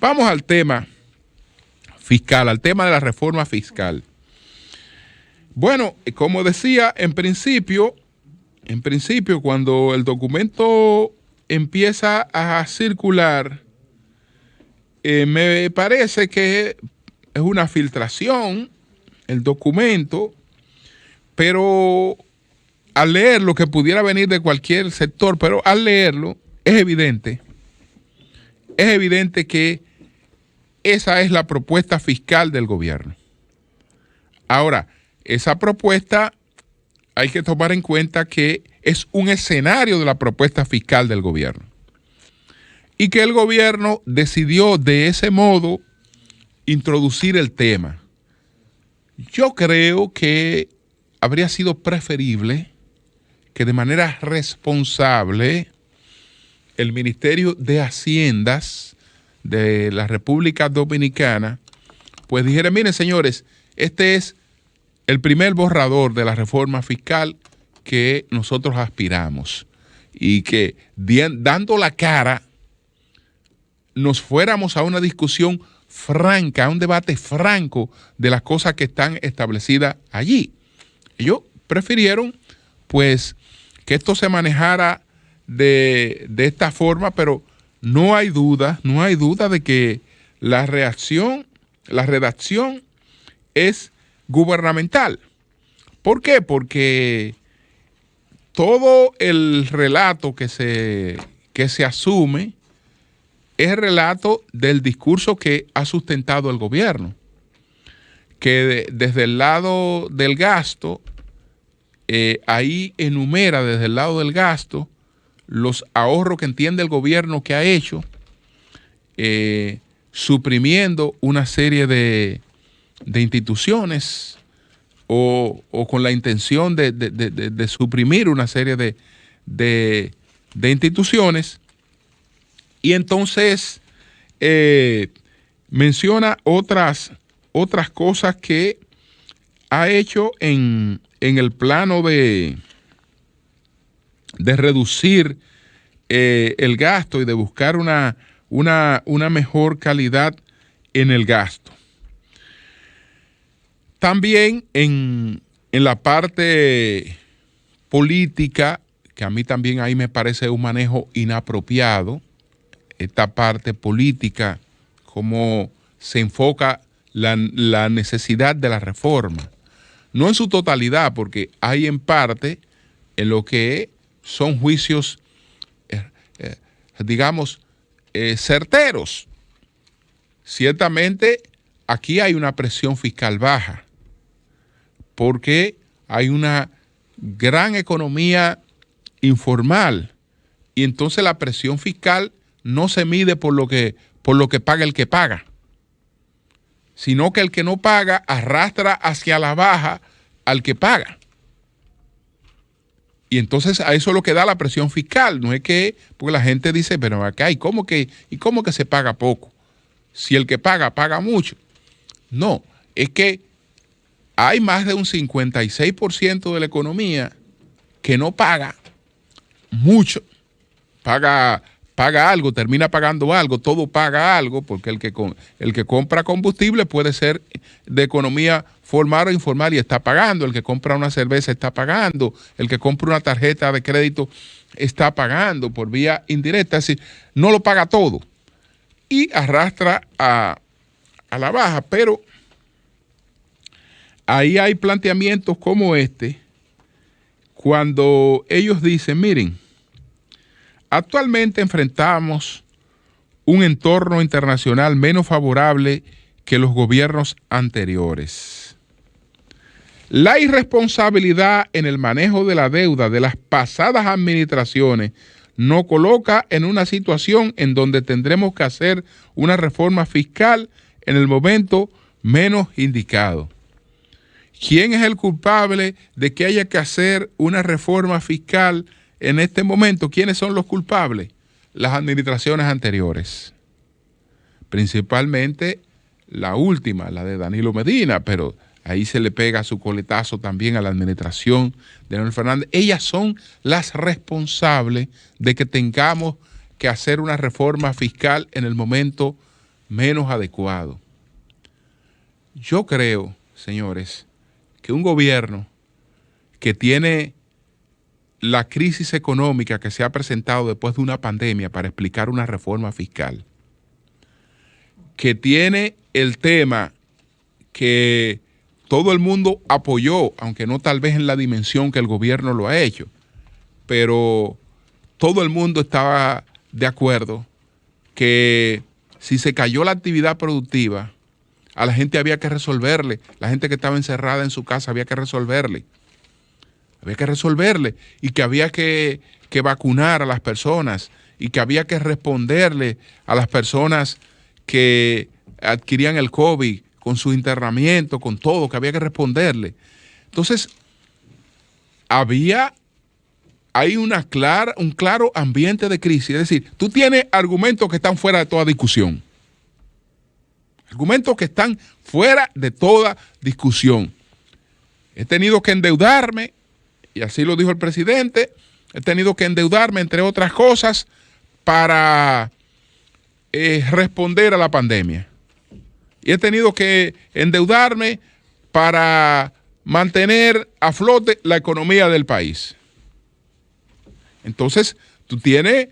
Vamos al tema fiscal, al tema de la reforma fiscal. Bueno, como decía, en principio, cuando el documento empieza a circular, me parece que es una filtración el documento, pero al leerlo, que pudiera venir de cualquier sector, pero al leerlo es evidente que esa es la propuesta fiscal del gobierno. Ahora, esa propuesta hay que tomar en cuenta que es un escenario de la propuesta fiscal del gobierno y que el gobierno decidió de ese modo introducir el tema. Yo creo que habría sido preferible que de manera responsable el Ministerio de Haciendas de la República Dominicana pues dijera, miren señores, este es el primer borrador de la reforma fiscal que nosotros aspiramos y que dando la cara nos fuéramos a una discusión franca, a un debate franco de las cosas que están establecidas allí. Ellos prefirieron pues que esto se manejara de esta forma, pero no hay duda de que la redacción es gubernamental. ¿Por qué? Porque todo el relato que se asume es el relato del discurso que ha sustentado el gobierno, que desde el lado del gasto, ahí enumera desde el lado del gasto los ahorros que entiende el gobierno que ha hecho, suprimiendo una serie de instituciones o con la intención de suprimir una serie de instituciones. Y entonces menciona otras cosas que ha hecho en el plano de reducir el gasto y de buscar una mejor calidad en el gasto. También en la parte política, que a mí también ahí me parece un manejo inapropiado, esta parte política, cómo se enfoca la necesidad de la reforma. No en su totalidad, porque hay en parte en lo que son juicios, digamos, certeros. Ciertamente aquí hay una presión fiscal baja, porque hay una gran economía informal y entonces la presión fiscal no se mide por lo que paga el que paga, sino que el que no paga arrastra hacia la baja al que paga. Y entonces a eso es lo que da la presión fiscal. No es que, porque la gente dice, pero acá, ¿y cómo que se paga poco? Si el que paga, paga mucho. No, es que hay más de un 56% de la economía que no paga mucho. Paga algo, termina pagando algo, todo paga algo, porque el que compra combustible puede ser de economía formal o informal y está pagando, el que compra una cerveza está pagando, el que compra una tarjeta de crédito está pagando por vía indirecta, es decir, no lo paga todo y arrastra a la baja. Pero ahí hay planteamientos como este, cuando ellos dicen, miren, actualmente enfrentamos un entorno internacional menos favorable que los gobiernos anteriores. La irresponsabilidad en el manejo de la deuda de las pasadas administraciones nos coloca en una situación en donde tendremos que hacer una reforma fiscal en el momento menos indicado. ¿Quién es el culpable de que haya que hacer una reforma fiscal en este momento? ¿Quiénes son los culpables? Las administraciones anteriores. Principalmente la última, la de Danilo Medina, pero ahí se le pega su coletazo también a la administración de Leonel Fernández. Ellas son las responsables de que tengamos que hacer una reforma fiscal en el momento menos adecuado. Yo creo, señores, que un gobierno que tiene la crisis económica que se ha presentado después de una pandemia para explicar una reforma fiscal, que tiene el tema que todo el mundo apoyó, aunque no tal vez en la dimensión que el gobierno lo ha hecho, pero todo el mundo estaba de acuerdo que si se cayó la actividad productiva, a la gente había que resolverle, la gente que estaba encerrada en su casa había que resolverle y que había que vacunar a las personas y que había que responderle a las personas que adquirían el COVID con su internamiento, con todo, que había que responderle. Entonces, hay un claro ambiente de crisis. Es decir, tú tienes argumentos que están fuera de toda discusión. Argumentos que están fuera de toda discusión. He tenido que endeudarme, y así lo dijo el presidente, he tenido que endeudarme, entre otras cosas, para responder a la pandemia. Y he tenido que endeudarme para mantener a flote la economía del país. Entonces, tú tienes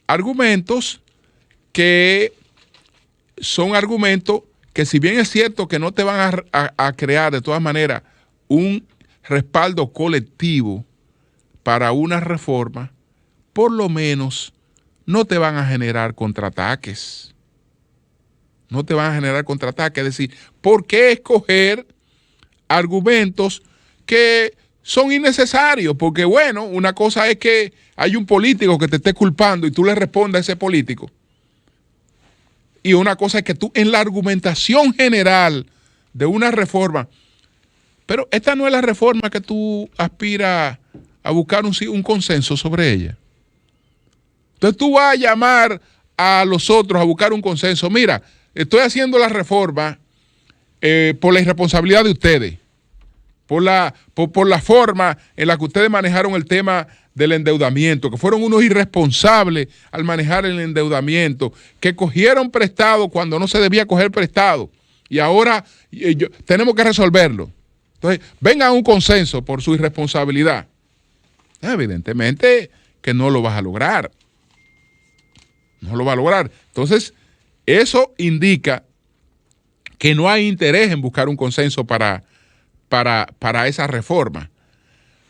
argumentos que son argumentos que, si bien es cierto que no te van a crear de todas maneras un respaldo colectivo para una reforma, por lo menos no te van a generar contraataques. No te van a generar contraataques. Es decir, ¿por qué escoger argumentos que son innecesarios? Porque, bueno, una cosa es que hay un político que te esté culpando y tú le respondas a ese político. Y una cosa es que tú, en la argumentación general de una reforma, pero esta no es la reforma que tú aspiras a buscar un consenso sobre ella. Entonces tú vas a llamar a los otros a buscar un consenso. Mira, estoy haciendo la reforma por la irresponsabilidad de ustedes, por la forma en la que ustedes manejaron el tema del endeudamiento, que fueron unos irresponsables al manejar el endeudamiento, que cogieron prestado cuando no se debía coger prestado, y ahora tenemos que resolverlo. Entonces, vengan a un consenso por su irresponsabilidad. Evidentemente que no lo vas a lograr. No lo va a lograr. Entonces, eso indica que no hay interés en buscar un consenso para esa reforma.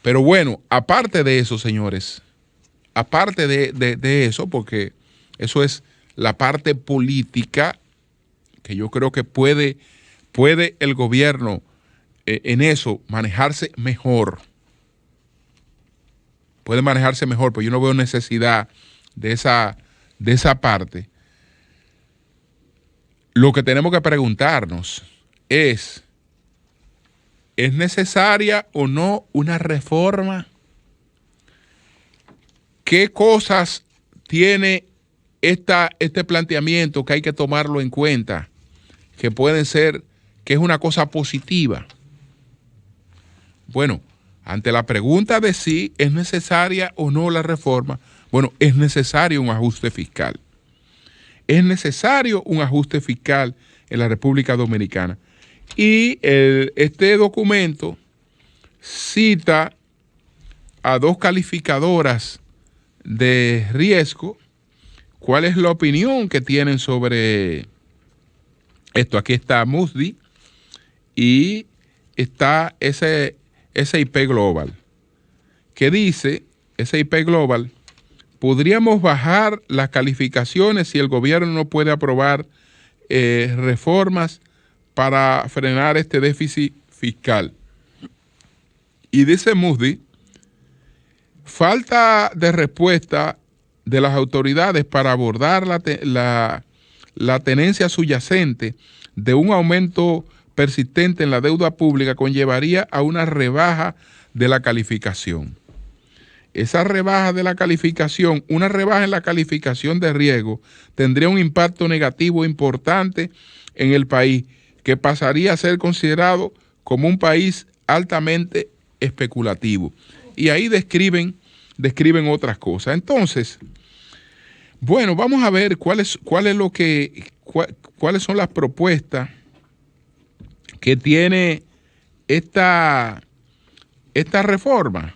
Pero bueno, aparte de eso, señores, aparte de eso, porque eso es la parte política, que yo creo que puede el gobierno en eso manejarse mejor. Puede manejarse mejor, pero yo no veo necesidad de esa parte. Lo que tenemos que preguntarnos ¿es necesaria o no una reforma? ¿Qué cosas tiene este planteamiento que hay que tomarlo en cuenta? Que pueden ser, que es una cosa positiva. Bueno, ante la pregunta de si es necesaria o no la reforma, bueno, es necesario un ajuste fiscal. Es necesario un ajuste fiscal en la República Dominicana. Y este documento cita a dos calificadoras de riesgo. ¿Cuál es la opinión que tienen sobre esto? Aquí está Moody's y está SIP Global, que dice, SIP Global, podríamos bajar las calificaciones si el gobierno no puede aprobar reformas para frenar este déficit fiscal. Y dice Moody's, falta de respuesta de las autoridades para abordar la tenencia subyacente de un aumento persistente en la deuda pública conllevaría a una rebaja de la calificación. Esa rebaja de la calificación, una rebaja en la calificación de riesgo, tendría un impacto negativo importante en el país, que pasaría a ser considerado como un país altamente especulativo. Y ahí describen otras cosas. Entonces, bueno, vamos a ver cuáles son las propuestas que tiene esta reforma,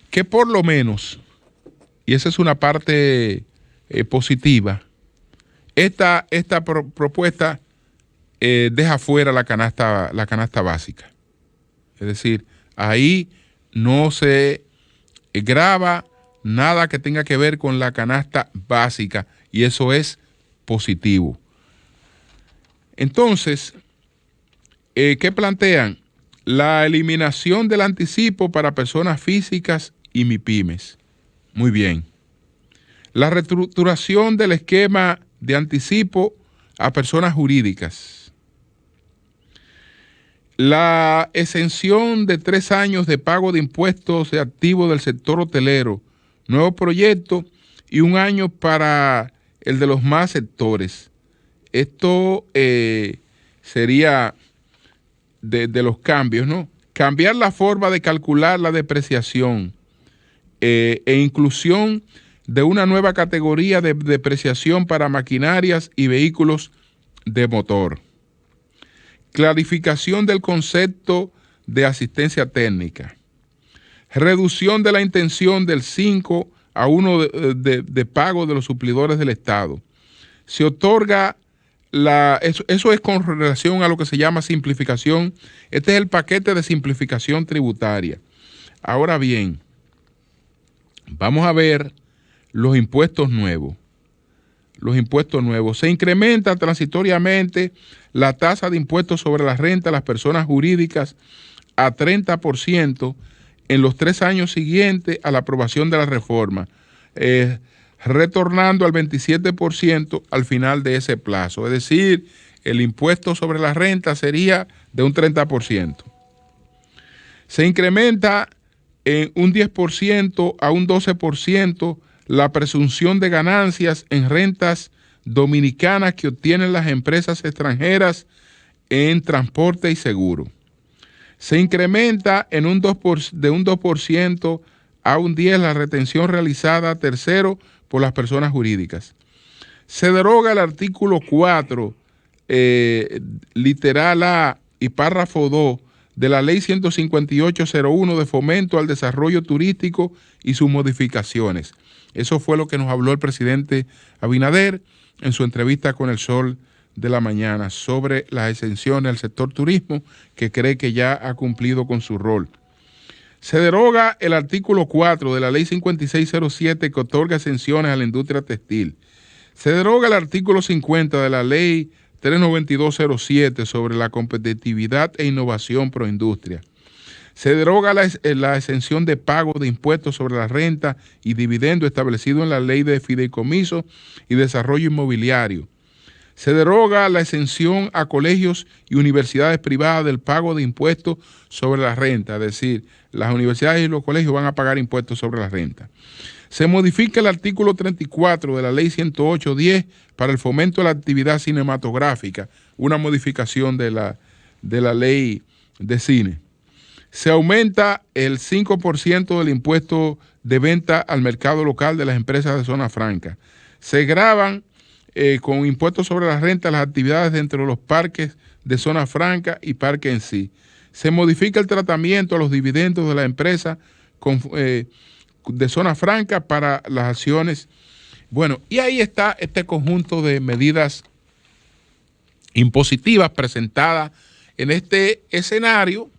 que por lo menos, y esa es una parte positiva, esta propuesta deja fuera la canasta básica. Es decir, ahí no se grava nada que tenga que ver con la canasta básica, y eso es positivo. Entonces, ¿qué plantean? La eliminación del anticipo para personas físicas y MIPYMES. Muy bien. La reestructuración del esquema de anticipo a personas jurídicas. La exención de 3 años de pago de impuestos de activos del sector hotelero. Nuevo proyecto, y 1 año para el de los más sectores. Esto sería de los cambios, ¿no? Cambiar la forma de calcular la depreciación e inclusión de una nueva categoría de depreciación para maquinarias y vehículos de motor. Clarificación del concepto de asistencia técnica. Reducción de la intención del 5 a 1 de pago de los suplidores del Estado. Se otorga eso es con relación a lo que se llama simplificación. Este es el paquete de simplificación tributaria. Ahora bien, vamos a ver los impuestos nuevos. Se incrementa transitoriamente la tasa de impuestos sobre la renta a las personas jurídicas a 30% en los 3 años siguientes a la aprobación de la reforma, retornando al 27% al final de ese plazo. Es decir, el impuesto sobre la renta sería de un 30%. Se incrementa en un 10% a un 12% la presunción de ganancias en rentas dominicanas que obtienen las empresas extranjeras en transporte y seguro. Se incrementa de un 2% a un 10% la retención realizada a tercero por las personas jurídicas. Se deroga el artículo 4, literal A y párrafo 2 de la Ley 158.01 de fomento al desarrollo turístico y sus modificaciones. Eso fue lo que nos habló el presidente Abinader en su entrevista con El Sol de la Mañana sobre las exenciones al sector turismo, que cree que ya ha cumplido con su rol. Se deroga el artículo 4 de la Ley 5607 que otorga exenciones a la industria textil. Se deroga el artículo 50 de la Ley 39207 sobre la competitividad e innovación proindustria. Se deroga la exención de pago de impuestos sobre la renta y dividendo establecido en la Ley de Fideicomiso y Desarrollo Inmobiliario. Se deroga la exención a colegios y universidades privadas del pago de impuestos sobre la renta, es decir, las universidades y los colegios van a pagar impuestos sobre la renta. Se modifica el artículo 34 de la Ley 108.10 para el fomento de la actividad cinematográfica, una modificación de la Ley de Cine. Se aumenta el 5% del impuesto de venta al mercado local de las empresas de zona franca. Se gravan con impuestos sobre la renta las actividades dentro de los parques de zona franca y parque en sí. Se modifica el tratamiento a los dividendos de la empresa de zona franca para las acciones. Bueno, y ahí está este conjunto de medidas impositivas presentadas en este escenario,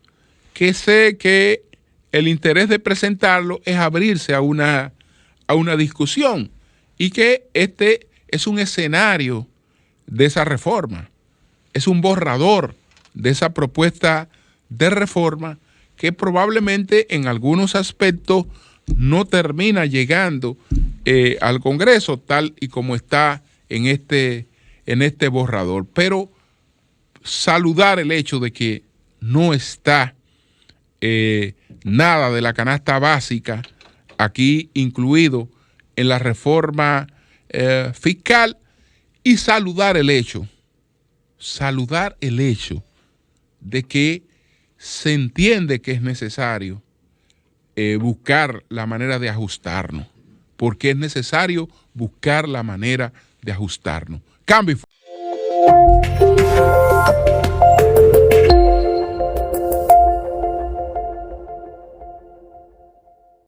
que sé que el interés de presentarlo es abrirse a una discusión, y que este es un escenario de esa reforma, es un borrador de esa propuesta de reforma que probablemente en algunos aspectos no termina llegando al Congreso tal y como está en este borrador. Pero saludar el hecho de que no está nada de la canasta básica aquí incluido en la reforma fiscal, y saludar el hecho de que se entiende que es necesario buscar la manera de ajustarnos, porque es necesario buscar la manera de ajustarnos. Cambio.